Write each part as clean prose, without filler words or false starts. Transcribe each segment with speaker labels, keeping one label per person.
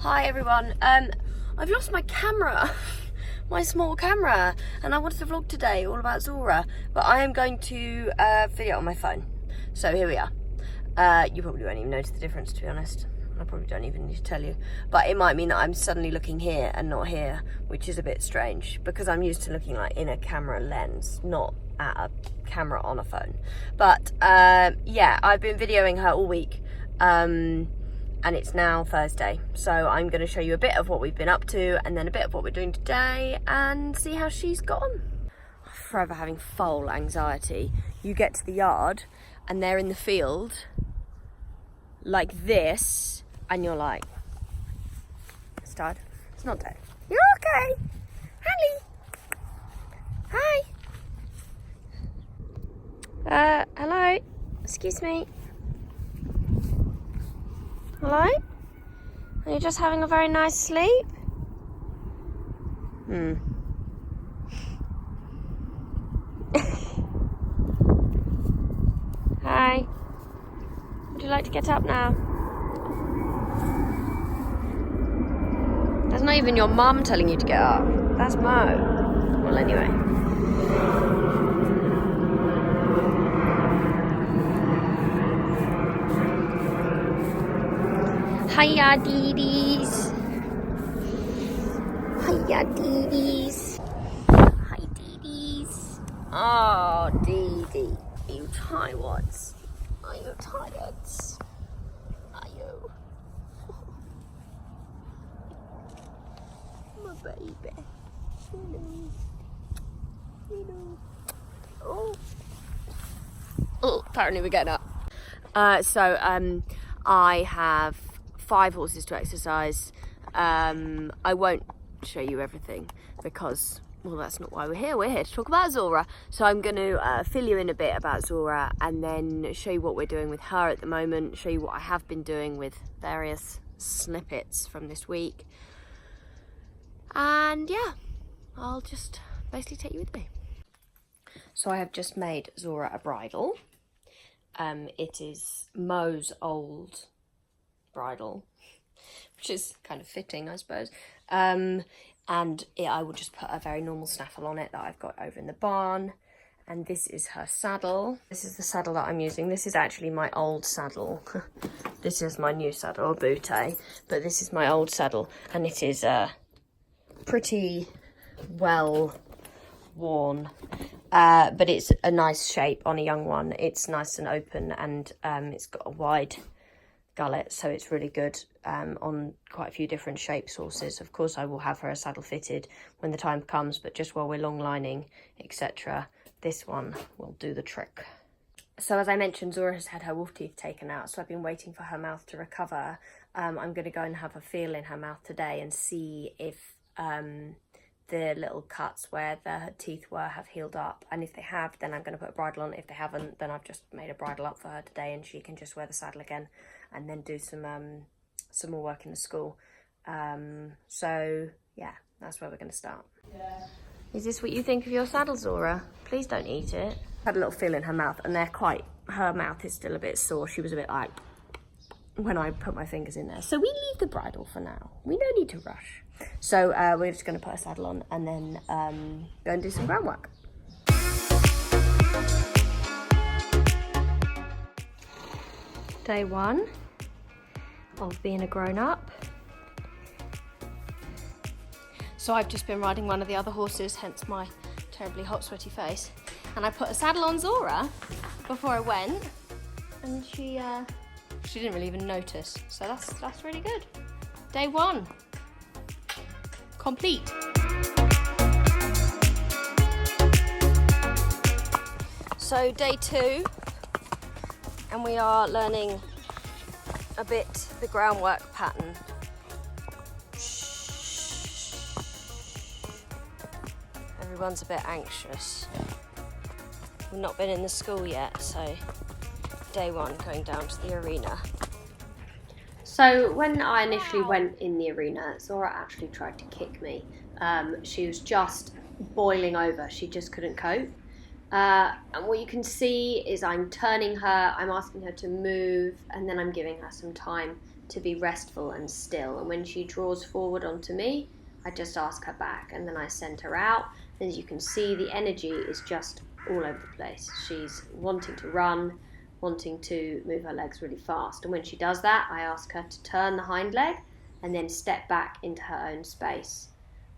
Speaker 1: Hi everyone, I've lost my camera, my small camera, and I wanted to vlog today all about Zora, but I am going to video it on my phone. So here we are. You probably won't even notice the difference, to be honest. I probably don't even need to tell you, but it might mean that I'm suddenly looking here and not here, which is a bit strange because I'm used to looking like in a camera lens, not at a camera on a phone. But yeah, I've been videoing her all week. And it's now Thursday, so I'm going to show you a bit of what we've been up to and then a bit of what we're doing today and see how she's gone. I'm forever having foal anxiety. You get to the yard and they're in the field like this and you're like, it's dead. It's not dead. You're okay. Hallie. Hi. Hello. Excuse me. Hello? Are you just having a very nice sleep? Hi. Would you like to get up now? That's not even your mum telling you to get up. That's Mo. Well, anyway. Hiya, Deedies. Hiya, Deedies. Hi, Deedies. Oh, Deedee. Are you tired? Are you tired? Are you? My baby. Hello. Oh, apparently we're getting up. I have 5 horses to exercise. I won't show you everything because, well, that's not why we're here. We're here to talk about Zora. So I'm going to fill you in a bit about Zora and then show you what we're doing with her at the moment, show you what I have been doing with various snippets from this week. And yeah, I'll just basically take you with me. So I have just made Zora a bridle. It is Mo's old bridle, which is kind of fitting, I suppose. I will just put a very normal snaffle on it that I've got over in the barn. And this is her saddle. This is the saddle that I'm using. This is actually my old saddle. This is my new saddle, Butte, but this is my old saddle, and it is pretty well worn. But it's a nice shape on a young one. It's nice and open, and it's got a wide gullet, so it's really good on quite a few different shapes horses. Of course, I will have her a saddle fitted when the time comes, but just while we're long lining, etc., this one will do the trick. So as I mentioned, Zora has had her wolf teeth taken out, so I've been waiting for her mouth to recover. I'm going to go and have a feel in her mouth today and see if the little cuts where the teeth were have healed up, and if they have, then I'm going to put a bridle on. If they haven't, then I've just made a bridle up for her today and she can just wear the saddle again and then do some more work in the school. So yeah, that's where we're going to start. Yeah. Is this what you think of your saddle, Zora? Please don't eat it. Had a little feel in her mouth, and her mouth is still a bit sore. She was a bit like when I put my fingers in there. So we leave the bridle for now. We don't need to rush. So we're just going to put a saddle on and then go and do some groundwork. Day 1 of being a grown-up. So I've just been riding one of the other horses, hence my terribly hot, sweaty face. And I put a saddle on Zora before I went, and she didn't really even notice. So that's really good. Day 1. Complete. So day 2, and we are learning a bit the groundwork pattern. Everyone's a bit anxious. We've not been in the school yet, so day 1 going down to the arena. So when I initially went in the arena, Zora actually tried to kick me. She was just boiling over. She just couldn't cope. And what you can see is I'm turning her, I'm asking her to move, and then I'm giving her some time to be restful and still. And when she draws forward onto me, I just ask her back, and then I send her out. As you can see, the energy is just all over the place. She's wanting to run, wanting to move her legs really fast. And when she does that, I ask her to turn the hind leg and then step back into her own space.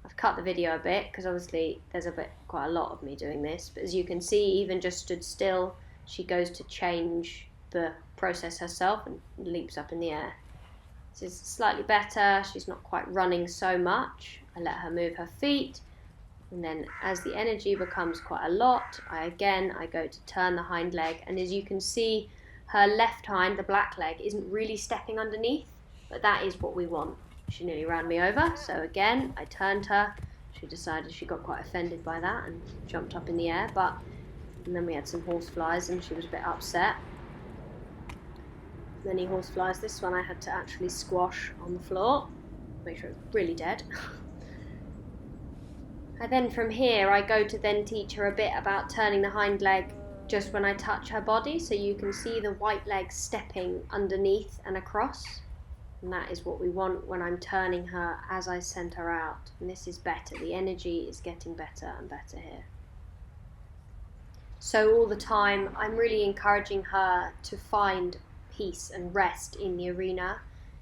Speaker 1: I've cut the video a bit because obviously there's quite a lot of me doing this, but as you can see, even just stood still, she goes to change the process herself and leaps up in the air. This is slightly better. She's not quite running so much. I let her move her feet, and then as the energy becomes quite a lot, I go to turn the hind leg, and as you can see, her left hind, the black leg, isn't really stepping underneath, but that is what we want. She nearly ran me over, so again, I turned her. She decided she got quite offended by that and jumped up in the air, and then we had some horse flies and she was a bit upset. Many horse flies. This one I had to actually squash on the floor, make sure it was really dead. And then from here, I go to then teach her a bit about turning the hind leg just when I touch her body, so you can see the white leg stepping underneath and across. And that is what we want when I'm turning her as I send her out. And this is better. The energy is getting better and better here. So all the time, I'm really encouraging her to find peace and rest in the arena.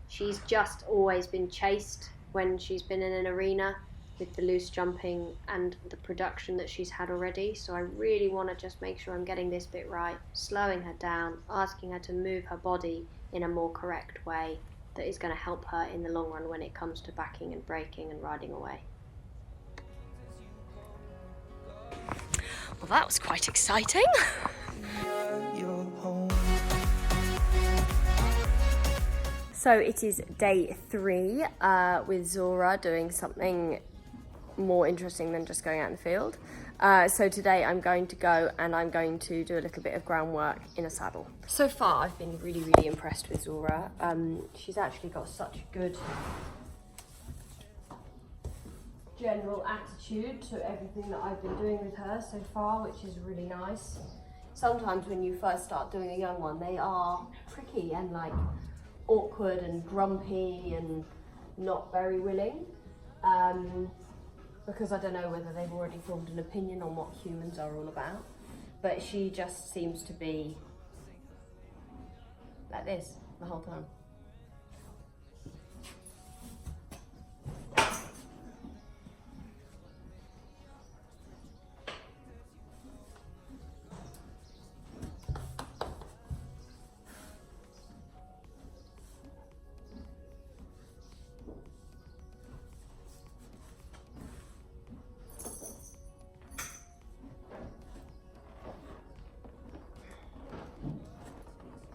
Speaker 1: She's just always been chased when she's been in an arena with the loose jumping and the production that she's had already. So I really want to just make sure I'm getting this bit right, slowing her down, asking her to move her body in a more correct way that is going to help her in the long run when it comes to backing and braking and riding away. Well, that was quite exciting. So it is day 3 with Zora doing something more interesting than just going out in the field. So today I'm going to go and I'm going to do a little bit of groundwork in a saddle. So far I've been really, really impressed with Zora. She's actually got such a good general attitude to everything that I've been doing with her so far, which is really nice. Sometimes when you first start doing a young one, they are tricky and like awkward and grumpy and not very willing. Because I don't know whether they've already formed an opinion on what humans are all about. But she just seems to be like this the whole time.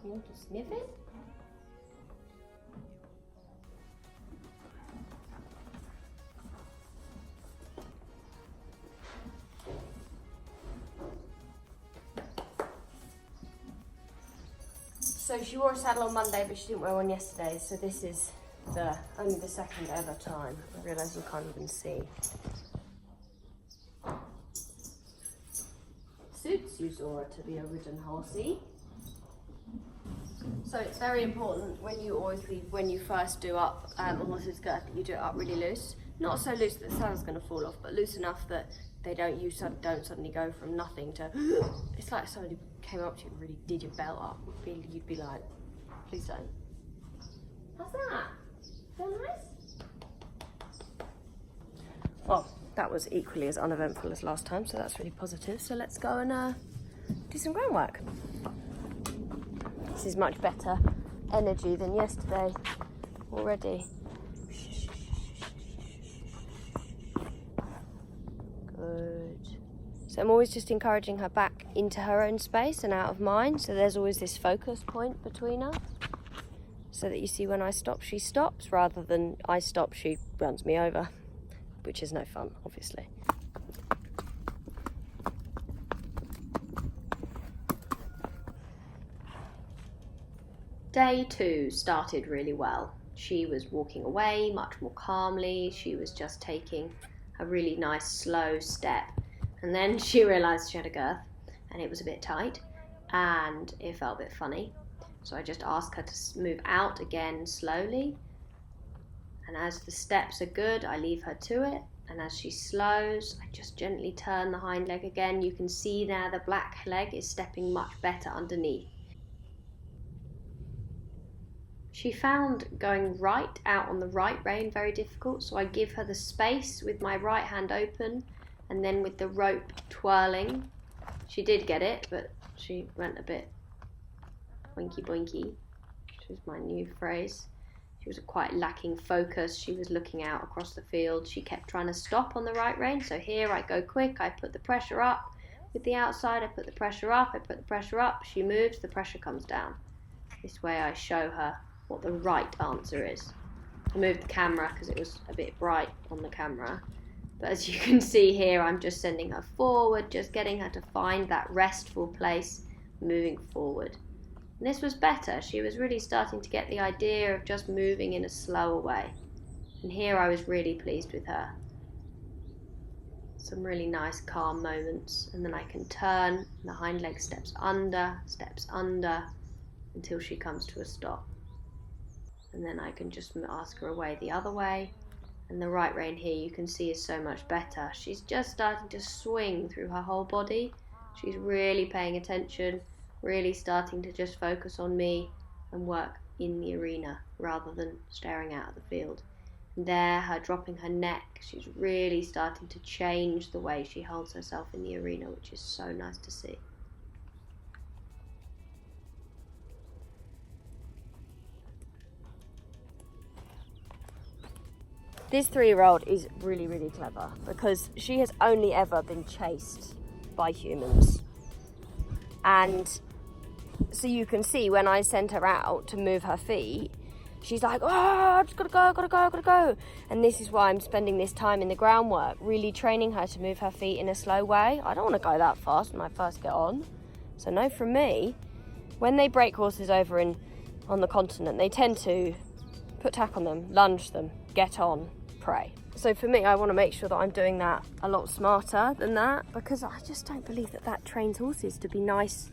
Speaker 1: You want to sniff it? So she wore a saddle on Monday, but she didn't wear one yesterday, so this is only the second ever time. I realise you can't even see. Suits you, Zora, to be a ridden horsey. So it's very important when you first do up a horse's girth, that you do it up really loose. Not so loose that the saddle's going to fall off, but loose enough that you don't suddenly go from nothing to. It's like if somebody came up to you and really did your belt up. You'd be like, please don't. How's that? Feel nice? Well, that was equally as uneventful as last time, so that's really positive. So let's go and do some groundwork. This is much better energy than yesterday already. Good. So I'm always just encouraging her back into her own space and out of mine. So there's always this focus point between us. So that you see when I stop, she stops, rather than I stop, she runs me over, which is no fun, obviously. Day 2 started really well. She was walking away much more calmly. She was just taking a really nice slow step. And then she realised she had a girth. and it was a bit tight and it felt a bit funny. So I just ask her to move out again slowly, and as the steps are good, I leave her to it, and as she slows, I just gently turn the hind leg again. You can see now the black leg is stepping much better underneath. She found going right out on the right rein very difficult, so I give her the space with my right hand open, and then with the rope twirling. She did get it, but she went a bit boinky boinky, which is my new phrase. She was quite lacking focus. She was looking out across the field. She kept trying to stop on the right rein. So here I go quick, I put the pressure up. With the outside, I put the pressure up, I put the pressure up. She moves, the pressure comes down. This way I show her what the right answer is. I moved the camera because it was a bit bright on the camera. But as you can see here, I'm just sending her forward, just getting her to find that restful place, moving forward. And this was better. She was really starting to get the idea of just moving in a slower way. And here I was really pleased with her. Some really nice calm moments. And then I can turn, and the hind leg steps under, until she comes to a stop. And then I can just ask her away the other way. And the right rein here you can see is so much better. She's just starting to swing through her whole body. She's really paying attention. Really starting to just focus on me and work in the arena rather than staring out at the field. And there, her dropping her neck, she's really starting to change the way she holds herself in the arena, which is so nice to see. This 3-year-old is really, really clever because she has only ever been chased by humans. And so you can see when I send her out to move her feet, she's like, oh, I just gotta go. And this is why I'm spending this time in the groundwork, really training her to move her feet in a slow way. I don't want to go that fast when I first get on. So no, from me, when they break horses over on the continent, they tend to put tack on them, lunge them, get on, pray. So for me, I want to make sure that I'm doing that a lot smarter than that, because I just don't believe that trains horses to be nice.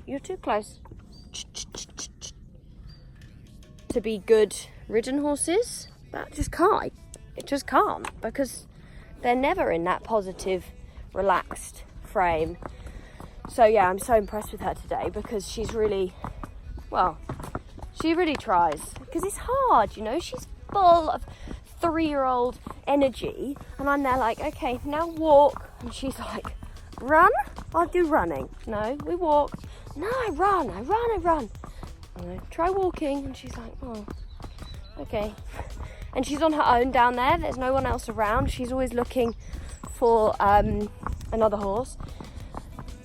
Speaker 1: You're too close. To be good ridden horses, that just can't. It just can't, because they're never in that positive, relaxed frame. So yeah, I'm so impressed with her today because she's really, well, she really tries. Because it's hard, you know, she's full of 3-year-old energy, and I'm there like, okay, now walk. And she's like, run? I'll do running. No, we walk. No, I run. And I try walking, and she's like, oh, okay. And she's on her own down there. There's no one else around. She's always looking for another horse.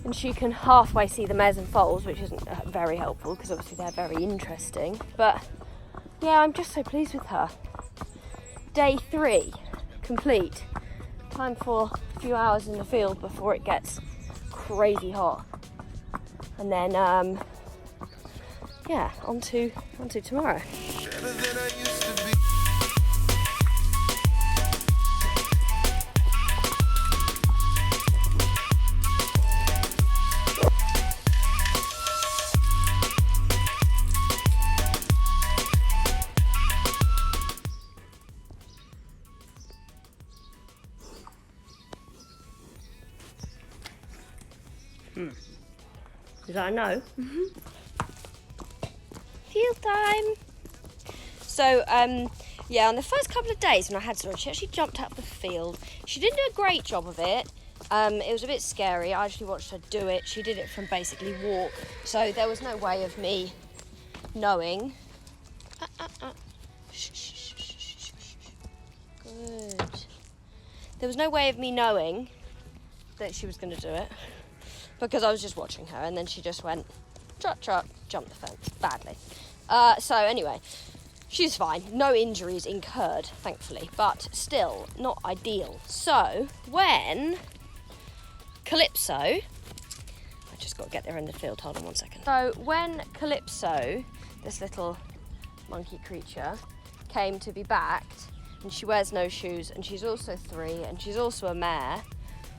Speaker 1: And she can halfway see the mares and foals, which isn't very helpful because obviously they're very interesting. But yeah, I'm just so pleased with her. Day 3 complete. Time for a few hours in the field before it gets crazy hot. And then, yeah, on to tomorrow. Is that a no? Field time. So, yeah, on the first couple of days when I had Zora, she actually jumped out of the field. She didn't do a great job of it. It was a bit scary. I actually watched her do it. She did it from basically walk. So there was no way of me knowing. Good. There was no way of me knowing that she was going to do it, because I was just watching her, and then she just went trot, jumped the fence badly. So anyway, she's fine. No injuries incurred, thankfully, but still not ideal. So when Calypso, I just got to get there in the field, hold on one second. So when Calypso, this little monkey creature, came to be backed, and she wears no shoes, and she's also 3, and she's also a mare,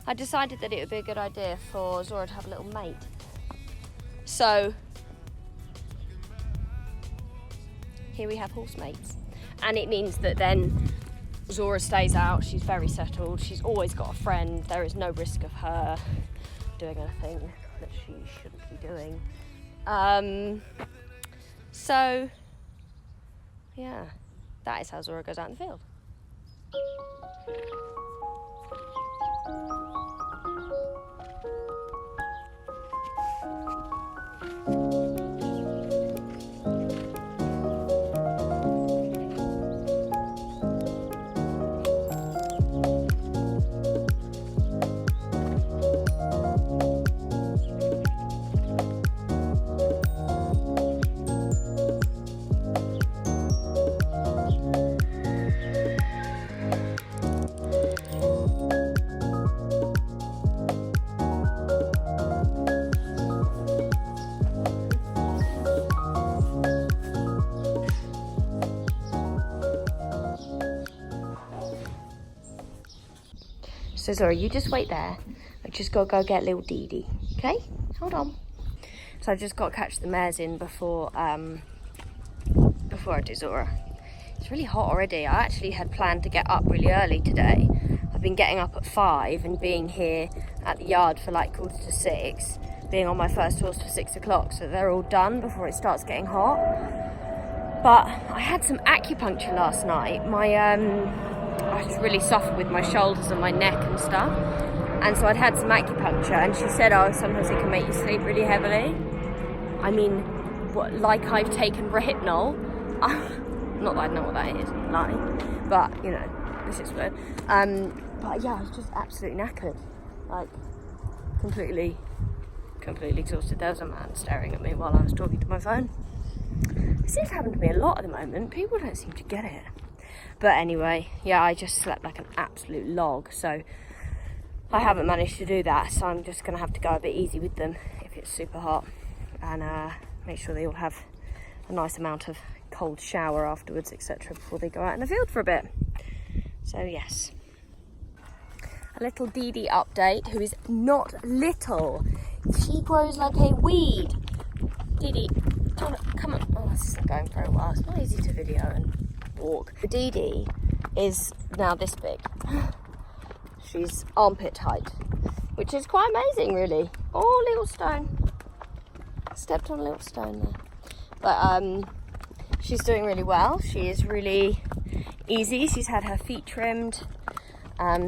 Speaker 1: I decided that it would be a good idea for Zora to have a little mate. So here we have horse mates, and it means that then Zora stays out. She's very settled. She's always got a friend. There is no risk of her doing anything that she shouldn't be doing. So yeah, that is how Zora goes out in the field. So Zora, you just wait there. I just got to go get little Dee Dee, okay? Hold on. So I've just got to catch the mares in before I do Zora. It's really hot already. I actually had planned to get up really early today. I've been getting up at 5 and being here at the yard for like 5:45, being on my first horse for 6 o'clock, so they're all done before it starts getting hot. But I had some acupuncture last night. I just really suffered with my shoulders and my neck and stuff, and so I'd had some acupuncture, and she said, oh, sometimes it can make you sleep really heavily. I mean, what, like I've taken retinol. Not that I know what that is, lying, but you know, this is weird. But yeah, I was just absolutely knackered, like completely exhausted. There was a man staring at me while I was talking to my phone. It seems to happen to me a lot at the moment. People don't seem to get it. But anyway, yeah, I just slept like an absolute log, so I haven't managed to do that, so I'm just going to have to go a bit easy with them if it's super hot, and make sure they all have a nice amount of cold shower afterwards, etc., before they go out in the field for a bit. So yes, a little Dee Dee update, who is not little. She grows like a weed. Dee Dee, come on. Oh, this isn't going very well. It's not easy to video and walk. Dee Dee is now this big. She's armpit height, which is quite amazing, really. Oh, little stone. Stepped on a little stone there. But she's doing really well. She is really easy. She's had her feet trimmed.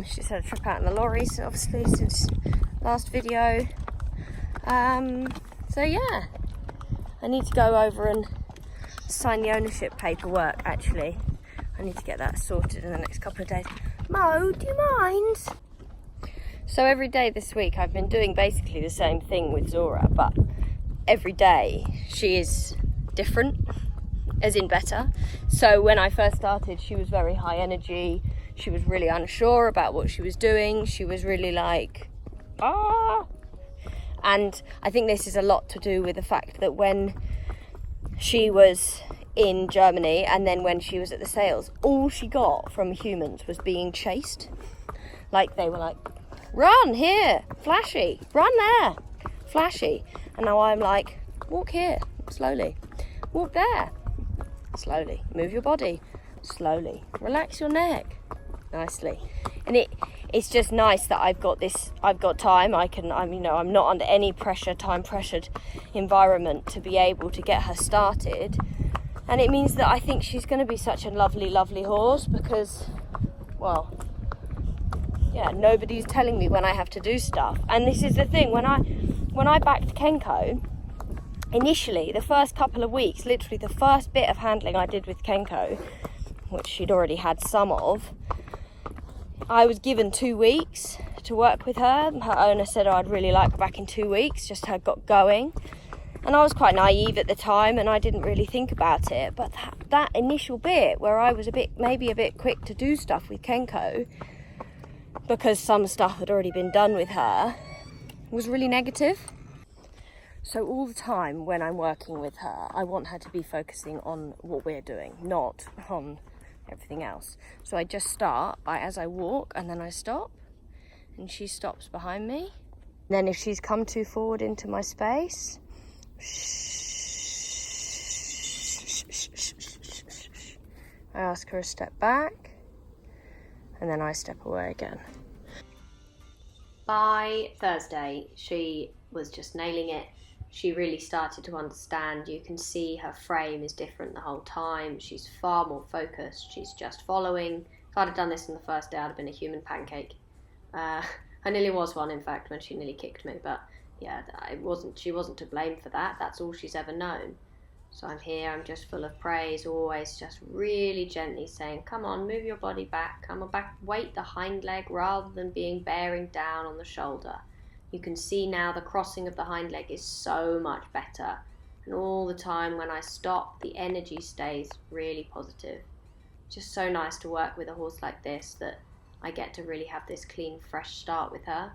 Speaker 1: She's had a trip out in the lorry, so obviously, since last video. So yeah, I need to go over and sign the ownership paperwork, actually. I need to get that sorted in the next couple of days. Mo, do you mind? So every day this week I've been doing basically the same thing with Zora, but every day she is different, as in better. So when I first started, she was very high energy. She was really unsure about what she was doing. She was really like, ah. And I think this is a lot to do with the fact that when she was in Germany and then when she was at the sales, all she got from humans was being chased. Like, they were like, run here, flashy, run there, flashy. And now I'm like, walk here, slowly, walk there, slowly, move your body, slowly, relax your neck, nicely. And it's just nice that I've got time. I'm not under any pressure, time pressured environment to be able to get her started. And it means that I think she's going to be such a lovely, lovely horse because, well, yeah, nobody's telling me when I have to do stuff. And this is the thing, when I backed Kenko, initially, the first couple of weeks, literally the first bit of handling I did with Kenko, which she'd already had some of, I was given 2 weeks to work with her. Her owner said, oh, I'd really like her back in 2 weeks, just her got going. And I was quite naive at the time and I didn't really think about it. But that initial bit where I was maybe a bit quick to do stuff with Kenko, because some stuff had already been done with her, was really negative. So all the time when I'm working with her, I want her to be focusing on what we're doing, not on everything else. So I just start as I walk, and then I stop, and she stops behind me. Then if she's come too forward into my space, I ask her a step back, and then I step away again. By Thursday, she was just nailing it. She really started to understand. You can see her frame is different the whole time. She's far more focused. She's just following. If I'd have done this on the first day, I'd have been a human pancake. I nearly was one, in fact, when she nearly kicked me. But yeah, she wasn't to blame for that. That's all she's ever known. So I'm here, I'm just full of praise, always just really gently saying, come on, move your body back, come on back, weight the hind leg rather than bearing down on the shoulder. You can see now the crossing of the hind leg is so much better. And all the time when I stop, the energy stays really positive. Just so nice to work with a horse like this, that I get to really have this clean, fresh start with her.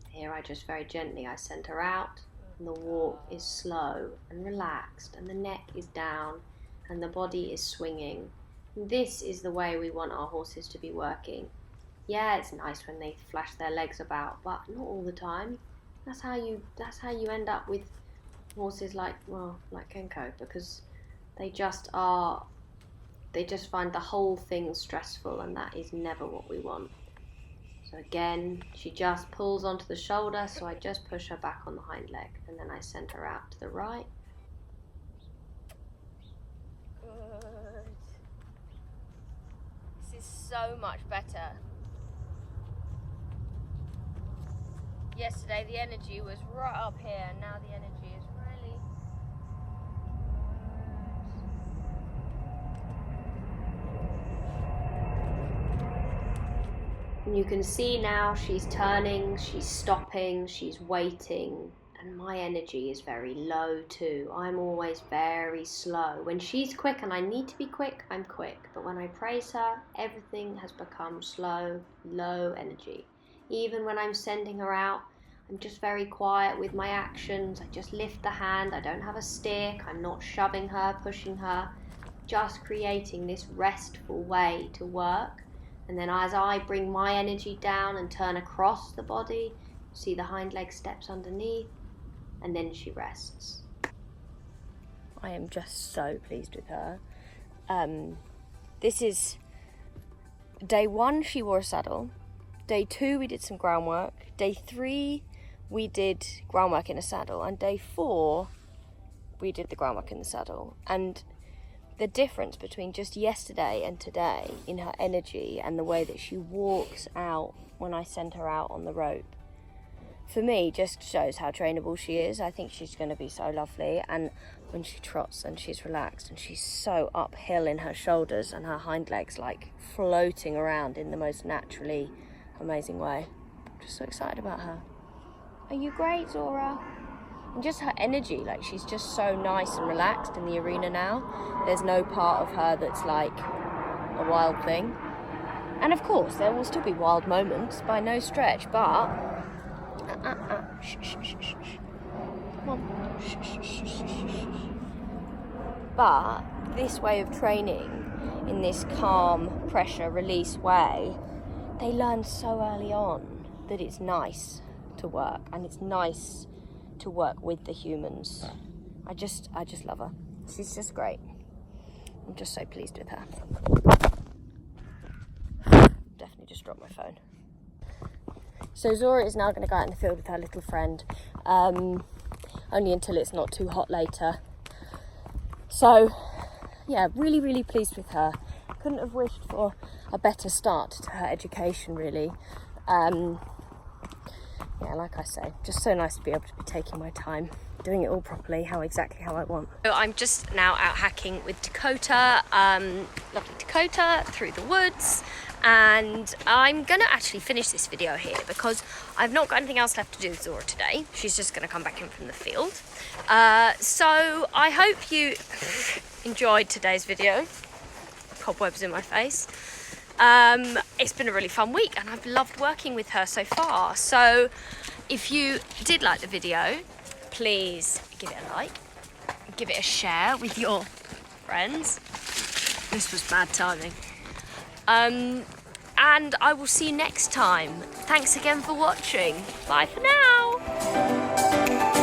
Speaker 1: Here I just very gently, I send her out. And the walk is slow and relaxed, and the neck is down, and the body is swinging. And this is the way we want our horses to be working. Yeah, it's nice when they flash their legs about, but not all the time. That's how you end up with horses like Kenko, because they just find the whole thing stressful, and that is never what we want. So again, she just pulls onto the shoulder, so I just push her back on the hind leg, and then I send her out to the right. Good. This is so much better. Yesterday the energy was right up here, and now the energy is really... And you can see now she's turning, she's stopping, she's waiting, and my energy is very low too. I'm always very slow. When she's quick and I need to be quick, I'm quick. But when I praise her, everything has become slow, low energy. Even when I'm sending her out, I'm just very quiet with my actions. I just lift the hand, I don't have a stick, I'm not shoving her, pushing her, just creating this restful way to work. And then as I bring my energy down and turn across the body, see the hind leg steps underneath, and then she rests. I am just so pleased with her. This is day 1, she wore a saddle. Day 2, we did some groundwork. Day 3, we did groundwork in a saddle. And day 4, we did the groundwork in the saddle. And the difference between just yesterday and today in her energy and the way that she walks out when I send her out on the rope, for me, just shows how trainable she is. I think she's going to be so lovely. And when she trots and she's relaxed and she's so uphill in her shoulders and her hind legs like floating around in the most naturally amazing way. I'm just so excited about her. Are you great, Zora? And just her energy, like she's just so nice and relaxed in the arena now. There's no part of her that's like a wild thing. And of course, there will still be wild moments by no stretch, but... Shh, shh, shh, shh, shh. Come on. Shh, shh, shh, shh, shh. But this way of training, in this calm, pressure release way, they learn so early on that it's nice to work, and it's nice to work with the humans. I just love her. She's just great. I'm just so pleased with her. Definitely just dropped my phone. So Zora is now going to go out in the field with her little friend, only until it's not too hot later. So yeah, really, really pleased with her. Couldn't have wished for a better start to her education, really. Yeah, like I say, just so nice to be able to be taking my time, doing it all properly, exactly how I want. So I'm just now out hacking with Dakota, lovely Dakota, through the woods, and I'm going to actually finish this video here because I've not got anything else left to do with Zora today. She's just going to come back in from the field. So I hope you enjoyed today's video. Cobwebs in my face. It's been a really fun week and I've loved working with her so far. So if you did like the video, please give it a like, give it a share with your friends. This was bad timing. and I will see you next time. Thanks again for watching. Bye for now.